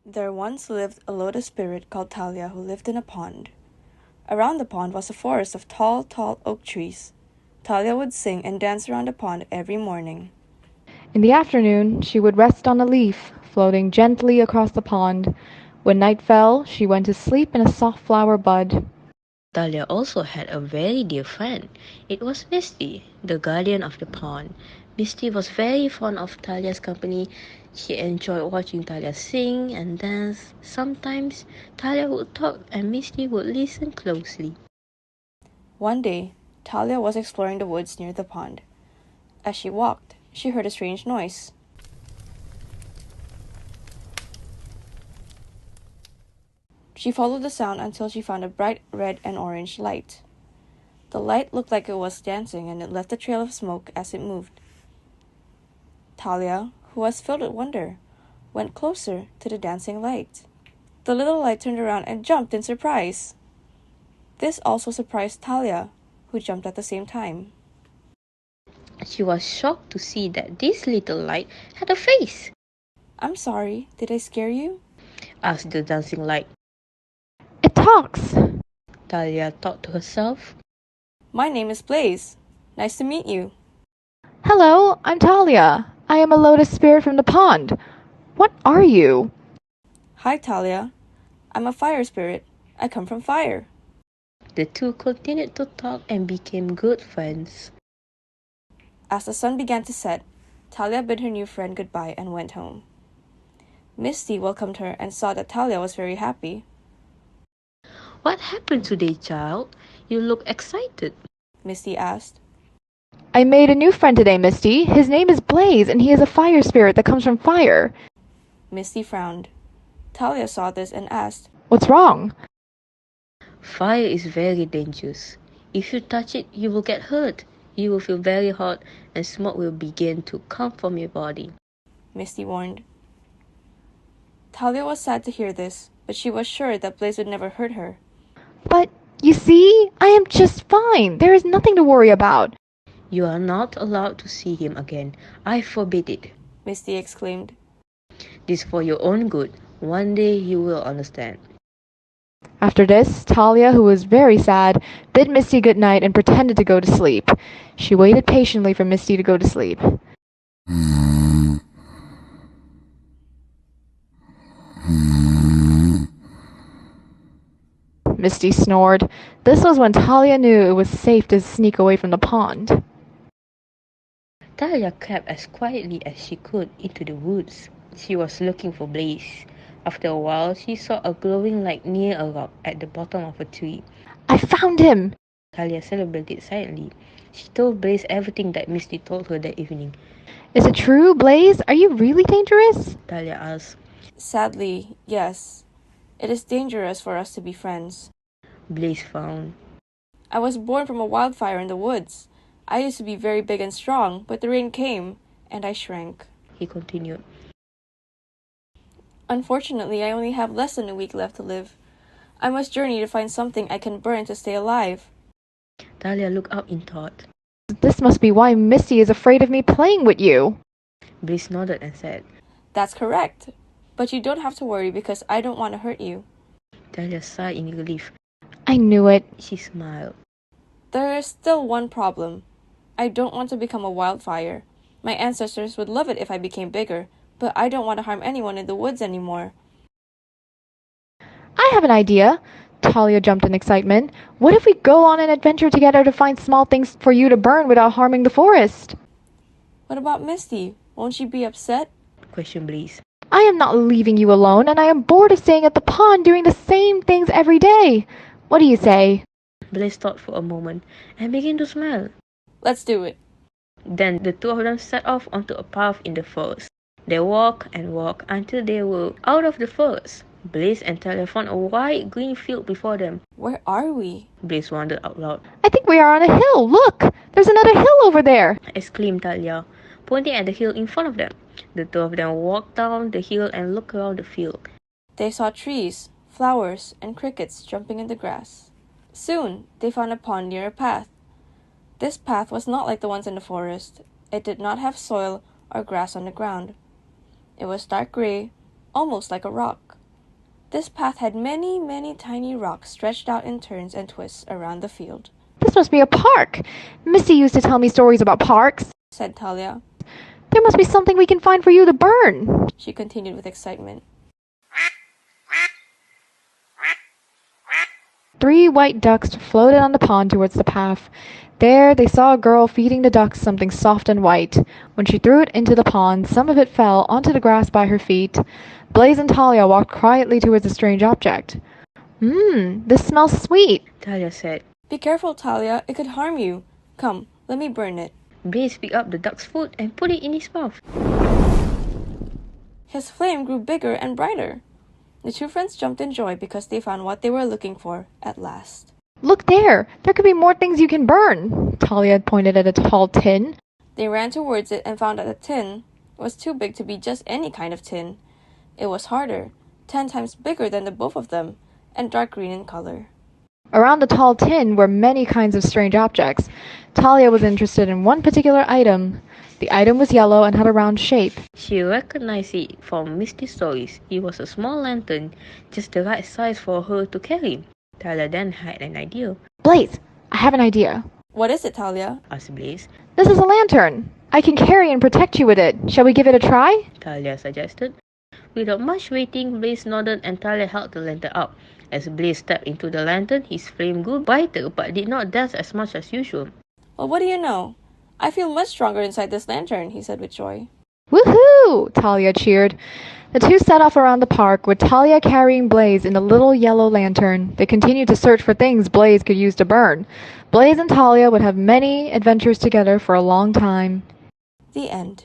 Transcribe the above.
There once lived a lotus spirit called Talia who lived in a pond. Around the pond was a forest of tall oak trees. Talia would sing and dance around the pond every morning. In the afternoon, she would rest on a leaf, floating gently across the pond. When night fell, she went to sleep in a soft flower bud. Talia also had a very dear friend. It was Misty, the guardian of the pond. Misty was very fond of Talia's company. She enjoyed watching Talia sing and dance. Sometimes Talia would talk and Misty would listen closely. One day, Talia was exploring the woods near the pond. As she walked, she heard a strange noise. She followed the sound until she found a bright red and orange light. The light looked like it was dancing and it left a trail of smoke as it moved. Talia, who was filled with wonder, went closer to the dancing light. The little light turned around and jumped in surprise. This also surprised Talia, who jumped at the same time. She was shocked to see that this little light had a face. "I'm sorry, did I scare you?" asked the dancing light. It talks! Talia thought to herself. "My name is Blaze. Nice to meet you." Hello, I'm Talia. I am a lotus spirit from the pond. What are you? "Hi, Talia. I'm a fire spirit. I come from fire." The two continued to talk and became good friends. As the sun began to set, Talia bid her new friend goodbye and went home. Misty welcomed her and saw that Talia was very happy. What happened today, child? You look excited. Misty asked. I made a new friend today, Misty. His name is Blaze, and he is a fire spirit that comes from fire. Misty frowned. Talia saw this and asked, What's wrong? Fire is very dangerous. If you touch it, you will get hurt. You will feel very hot and smoke will begin to come from your body. Misty warned. Talia was sad to hear this, but she was sure that Blaze would never hurt her. But, you see, I am just fine. There is nothing to worry about. You are not allowed to see him again. I forbid it. Misty exclaimed. This is for your own good. One day you will understand. After this, Talia, who was very sad, bid Misty good night and pretended to go to sleep. She waited patiently for Misty to go to sleep. Misty snored. This was when Talia knew it was safe to sneak away from the pond. Talia crept as quietly as she could into the woods. She was looking for Blaze. After a while, she saw a glowing light near a rock at the bottom of a tree. I found him! Talia celebrated silently. She told Blaze everything that Misty told her that evening. Is it true, Blaze? Are you really dangerous? Talia asked. Sadly, yes. It is dangerous for us to be friends. Blaze frowned. I was born from a wildfire in the woods. I used to be very big and strong, but the rain came, and I shrank. He continued. Unfortunately, I only have less than a week left to live. I must journey to find something I can burn to stay alive. Talia looked up in thought. This must be why Misty is afraid of me playing with you. Blaze nodded and said, That's correct. But you don't have to worry because I don't want to hurt you. Talia sighed in relief. I knew it. She smiled. There is still one problem. I don't want to become a wildfire. My ancestors would love it if I became bigger, but I don't want to harm anyone in the woods anymore. I have an idea. Talia jumped in excitement. What if we go on an adventure together to find small things for you to burn without harming the forest? What about Misty? Won't she be upset? Questioned Blaze. I am not leaving you alone, and I am bored of staying at the pond doing the same things every day. What do you say? Blaze thought for a moment and began to smile. Let's do it. Then the two of them set off onto a path in the forest. They walked and walked until they were out of the forest. Blaze and Talia found a wide green field before them. Where are we? Blaze wondered out loud. I think we are on a hill. Look! There's another hill over there! Exclaimed Talia, pointing at the hill in front of them. The two of them walked down the hill and looked around the field. They saw trees, flowers, and crickets jumping in the grass. Soon, they found a pond near a path. This path was not like the ones in the forest. It did not have soil or grass on the ground. It was dark gray, almost like a rock. This path had many, many tiny rocks stretched out in turns and twists around the field. This must be a park. Missy used to tell me stories about parks, said Talia. There must be something we can find for you to burn, she continued with excitement. 3 white ducks floated on the pond towards the path. There they saw a girl feeding the ducks something soft and white. When she threw it into the pond, some of it fell onto the grass by her feet. Blaze and Talia walked quietly towards the strange object. This smells sweet, Talia said. Be careful, Talia. It could harm you. Come, let me burn it. Blaze picked up the duck's foot and put it in his mouth. His flame grew bigger and brighter. The 2 friends jumped in joy because they found what they were looking for at last. Look there! There could be more things you can burn! Talia pointed at a tall tin. They ran towards it and found that the tin was too big to be just any kind of tin. It was harder, 10 times bigger than the both of them, and dark green in color. Around the tall tin were many kinds of strange objects. Talia was interested in one particular item. The item was yellow and had a round shape. She recognized it from Misty's stories. It was a small lantern, just the right size for her to carry. Talia then had an idea. Blaze, I have an idea. What is it, Talia? Asked Blaze. This is a lantern. I can carry and protect you with it. Shall we give it a try? Talia suggested. Without much waiting, Blaze nodded and Talia held the lantern up. As Blaze stepped into the lantern, his flame grew brighter but did not dance as much as usual. Well, what do you know? I feel much stronger inside this lantern, he said with joy. Woohoo! Talia cheered. The 2 set off around the park, with Talia carrying Blaze in the little yellow lantern. They continued to search for things Blaze could use to burn. Blaze and Talia would have many adventures together for a long time. The end.